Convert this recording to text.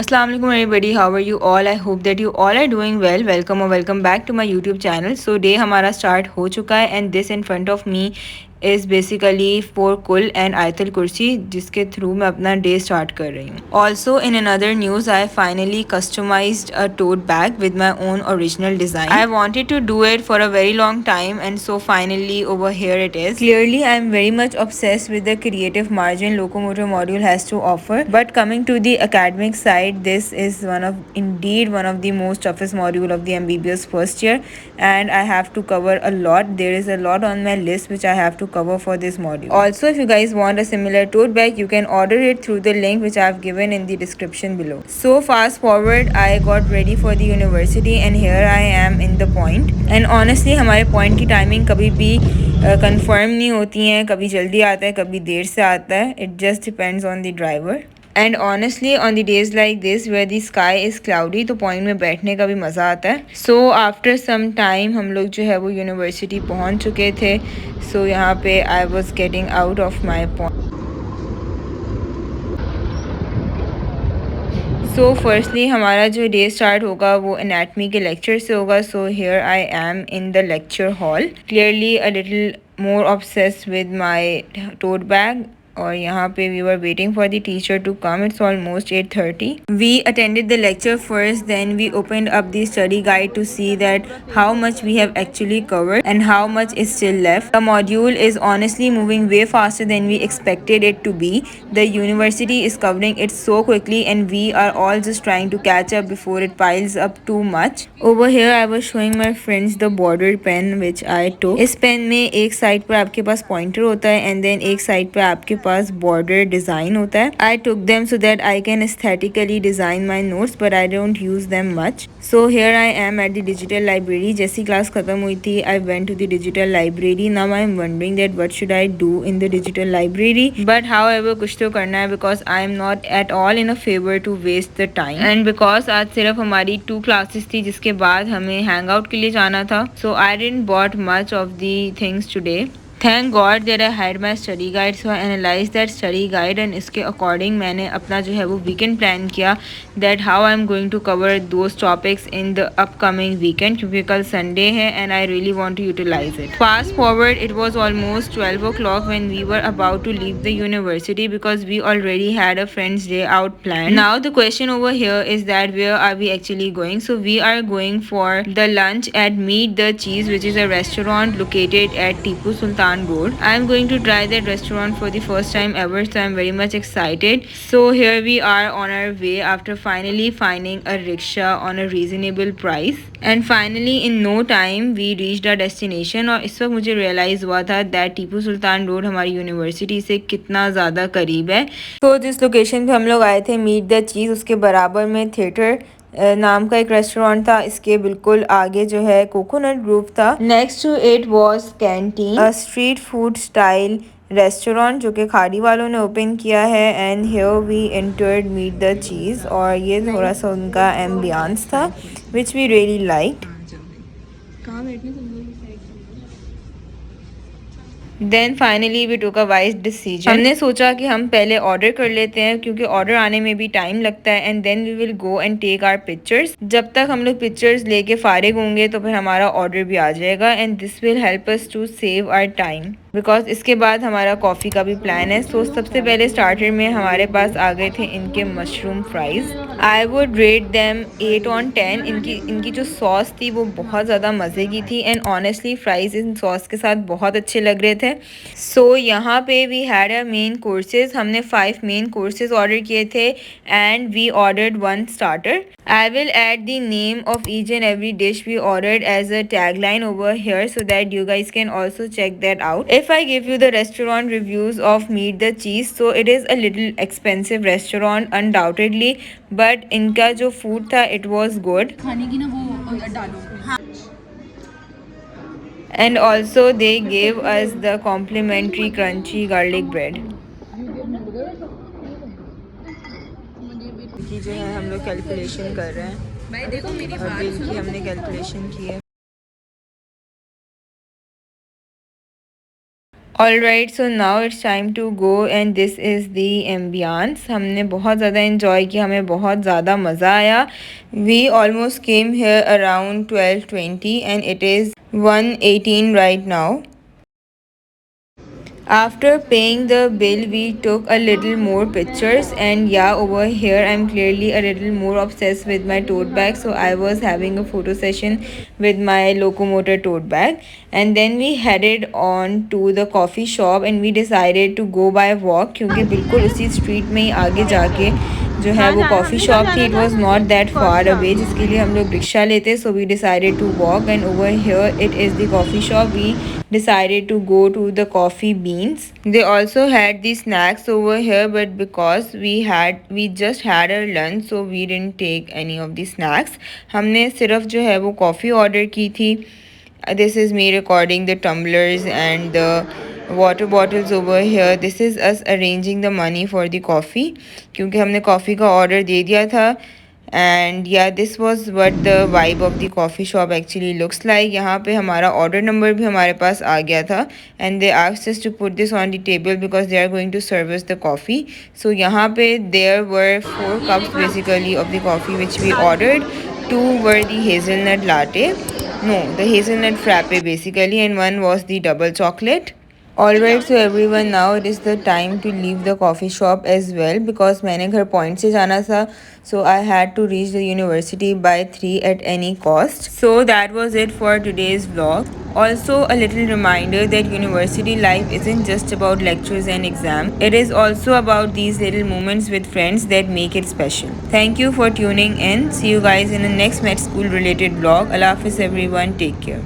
Assalamu alaikum everybody, how are you all? I hope that you all are doing well. Welcome or welcome back to my YouTube channel. So day हमारा start हो चुका है and this in front of me is basically for कुल and आयतल कुर्सी जिसके through मैं अपना day start कर रही हूँ. Also in another news, I finally customized a tote bag with my own original design. I wanted to do it for a very long time and so finally over here it is. Clearly I am very much obsessed with the creative margin Locomotor module has to offer, but coming to the academic side, this is one of the most toughest module of the MBBS first year and I have to cover a lot. There is a lot on my list which I have to cover for this module. Also, if you guys want a similar tote bag, you can order it through the link which I have given in the description below. So fast forward, I got ready for the university and here I am in the point. And honestly हमारे point की timing कभी भी confirm नहीं होती हैं, कभी जल्दी आता है कभी देर से आता है. It just depends on the driver. And honestly on the days like this where the sky is cloudy तो point में बैठने का भी मज़ा आता है. So after some time हम लोग जो है वो यूनिवर्सिटी पहुंच चुके थे. So यहाँ पे I was getting out of my point. So firstly हमारा जो डे स्टार्ट होगा वो एनाटमी के लेक्चर से होगा. So here I am in the lecture hall, clearly a little more obsessed with my tote bag. और यहाँ पे we were waiting for the teacher to come. It's almost 8:30. We attended the lecture first, then we opened up the study guide to see that how much we have actually covered and how much is still left. The module is honestly moving way faster than we expected it to be. The university is covering it so quickly and we are all just trying to catch up before it piles up too much. Over here I was showing my friends the bordered pen which I took. इस pen में एक side पर आपके पास pointer होता है and then एक side पर आपके पास border design होता है. I took them so that I can aesthetically design my notes but I don't use them much. So here I am at the digital library. जैसी class खत्म हुई थी I went to the digital library. Now I am wondering that what should I do in the digital library. But however कुछ तो करना है because I am not at all in a favor to waste the time. And because आज सिर्फ हमारी 2 classes थी जिसके बाद हमें hangout के लिए जाना था. So I didn't bought much of the things today. Thank God that I had my study guide, so I analyzed that study guide and इसके according मैंने अपना जो है वो weekend plan किया that how I'm going to cover those topics in the upcoming weekend क्योंकि कल Sunday है and I really want to utilize it. Fast forward, it was almost 12 o'clock when we were about to leave the university because we already had a friend's day out planned. Now the question over here is that where are we actually going? So we are going for the lunch at Meet the Cheese, which is a restaurant located at Tipu Sultan Road. I am going to try that restaurant for the first time ever, so I am very much excited. So here we are on our way after finally finding a rickshaw on a reasonable price. And finally in no time we reached our destination. और इस वक्त मुझे realize हुआ था that Tipu Sultan road हमारी university से कितना ज़्यादा करीब है. तो जिस लोकेशन पे हम लोग आए थे मीट द चीज़ उसके बराबर में थिएटर नाम का एक रेस्टोरेंट था. इसके बिल्कुल आगे जो है कोकोनट ग्रुप था. Next to it was canteen, a street food style restaurant जो कि खाड़ी वालों ने ओपन किया है. And here we entered meet the cheese और ये थोड़ा सा उनका एम्बियंस था which we really liked. Then finally we took a wise decision. हमने सोचा कि हम पहले ऑर्डर कर लेते हैं क्योंकि ऑर्डर आने में भी टाइम लगता है. And then we will go and take our pictures. जब तक हम लोग पिक्चर्स लेके फारिग होंगे तो फिर हमारा ऑर्डर भी आ जाएगा and this will help us to save our time because इसके बाद हमारा कॉफ़ी का भी प्लान है. सो सबसे पहले स्टार्टर में हमारे पास आ गए थे इनके mushroom fries. I would rate them 8/10. इनकी जो सॉस थी वो बहुत ज़्यादा मज़े की थी and honestly fries in sauce के साथ बहुत अच्छे लग रहे थे. सो यहाँ पे we had a main courses. हमने 5 मेन कोर्सेज ऑर्डर किए थे and we ordered 1 starter. I will add the name of each and every dish we ordered as a tagline over here so that you guys can also check that out. If I give you the restaurant reviews of Meet the Cheese, so it is a little expensive restaurant undoubtedly, but इनका जो food था it was good. खाने की ना वो डालो. And also they gave us the complimentary crunchy garlic bread. की जो है हम लोग कैलकुलेशन कर रहे हैं. भाई देखो मेरी बात बिल की हमने कैलकुलेशन की है. Alright, so now it's time to go and this is the ambience. हमने बहुत ज़्यादा enjoy किया, हमें बहुत ज़्यादा मज़ा आया. We almost came here around 12:20 and it is 1:18 right now. After paying the bill, we took a little more pictures, and yeah, over here I'm clearly a little more obsessed with my tote bag, so I was having a photo session with my locomotor tote bag. And then we headed on to the coffee shop and we decided to go by walk क्योंकि बिल्कुल उसी street में ही आगे जाके जो है वो coffee shop थी. It was not that far away जिसके लिए हम लोग रिक्शा लेते. So we decided to walk and over here it is the coffee shop. We decided to go to the coffee beans. They also had the snacks over here, but because we just had our lunch, so we didn't take any of the snacks. हमने सिर्फ जो है वो coffee order की थी. This is me recording the tumblers and the water bottles over here. This is us arranging the money for the coffee क्योंकि हमने coffee का ऑर्डर दे दिया था. And yeah, this was what the vibe of the coffee shop actually looks like. यहाँ पे हमारा order number भी हमारे पास आ गया था and they asked us to put this on the table because they are going to serve us the coffee. So यहाँ पे there were 4 cups basically of the coffee which we ordered. 2 were the hazelnut latte, no, the hazelnut frappe basically, and 1 was the double chocolate. Alright, so everyone, now it is the time to leave the coffee shop as well because मैंने घर point से जाना था, so I had to reach the university by 3 at any cost. So that was it for today's vlog. Also, a little reminder that university life isn't just about lectures and exams. It is also about these little moments with friends that make it special. Thank you for tuning in. See you guys in the next med school related vlog. Allah Hafiz everyone. Take care.